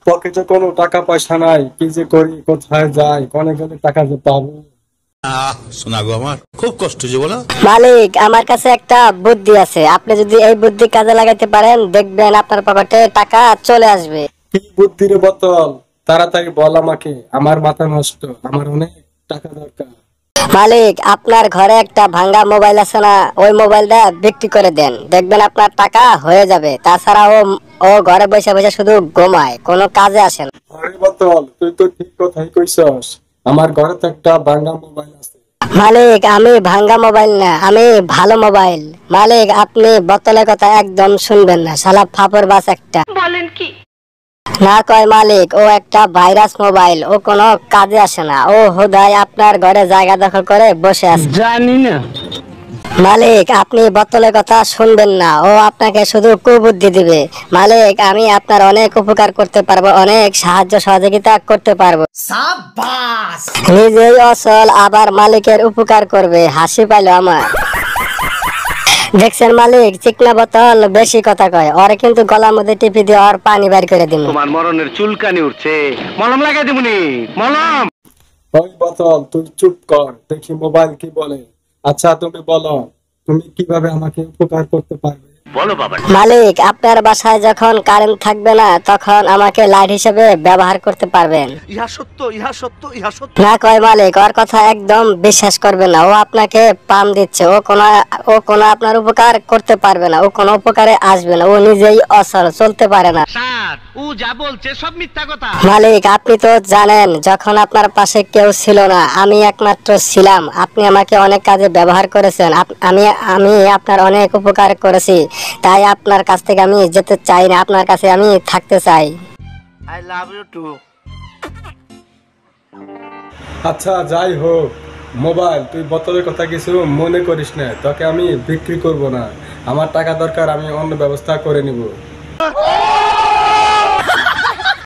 পকেটে কোনো টাকা পয়সা নাই, কি যে করি, কোথায় যাই, কোনে গেলে টাকা যে পাবো। শোনা গো, আমার খুব কষ্ট যে বলো। মালিক, আমার কাছে একটা বুদ্ধি আছে, আপনি যদি এই বুদ্ধি কাজে লাগাইতে পারেন দেখবেন আপনার পকেটে টাকা চলে আসবে। কি বুদ্ধি রে বোতল, তাড়াতাড়ি বল আমাকে, আমার মাথা নষ্ট, আমার অনেক টাকা দরকার। মালিক, আপনার ঘরে একটা ভাঙ্গা মোবাইল আছে না, ওই মোবাইলটা বিক্রি করে দেন, দেখবেন আপনার টাকা হয়ে যাবে। তাছাড়া ও ও ঘরে বসে বসে শুধু ঘুমায়, কোনো কাজে আসে না। আরে বোতল, তুই তো ঠিক কথাই কইছস, আমার ঘরে তো একটা ভাঙা মোবাইল আছে। মালিক, আমি ভাঙ্গা মোবাইল না, আমি ভালো মোবাইল। মালিক, আপনি বোতলের কথা একদম শুনবেন না, শালা ফাপর বাস একটা। বলেন কি? না কয় মালিক, ও একটা ভাইরাস মোবাইল, ও কোনো কাজে আসে না, ও হুদায় আপনার ঘরে জায়গা দখল করে বসে আছে। জানি না মালিক, আপনি বোতলের কথা শুনবেন না, ও আপনাকে শুধু কুবুদ্ধি দিবে। মালিক, আমি আপনার অনেক উপকার করতে পারবো, অনেক সাহায্য সহযোগিতা করতে পারবো। নিজেই অসল আবার মালিকের উপকার করবে, হাসি পাইলো আমার। দেখছেন মালিক, চিকনা বোতল বেশি কথা কয়, ওরে কিন্তু গলার মধ্যে টিপি দিয়ে ওর পানি বের করে দিন। তোমার মরণের চুলকানি উঠছে, মলম লাগাই দিবনি, মলম। ওই বোতল, তুই চুপ কর, দেখি মোবাইল কি বলে। আচ্ছা তুমি বলো, তুমি কিভাবে আমাকে উপকার করতে পারবে? বলো বাবা। মালিক, আপনার বাসায় যখন কারেন্ট থাকবে না তখন আমাকে লাইট হিসেবে ব্যবহার করতে পারবেন। ইহা সত্য, ইহা সত্য, ইহা সত্য। না কয় মালিক, ওর কথা একদম বিশ্বাস করবে না, ও আপনাকে পাম দিচ্ছে, ও কোনো আপনার উপকার করতে পারবে না, ও কোনো উপকারে আসবে না, ও নিজেই অসল, চলতে পারে না। স্যার, ও যা বলছে সব মিথ্যা কথা। মালিক, আপনি তো জানেন যখন আপনার পাশে কেউ ছিল না আমি একমাত্র ছিলাম, আপনি আমাকে অনেক কাজে ব্যবহার করেছেন, আমি আপনার অনেক উপকার করেছি, তাই আপনার কাছ থেকে আমি যেতে চাই না, আপনার কাছে আমি থাকতে চাই। I love you too. আচ্ছা যাই হোক, মোবাইল, তুই বোতলের কথা কিছু মনে করিস না, তোকে আমি বিক্রি করব না, আমার টাকা দরকার, আমি অন্য ব্যবস্থা করে নিব।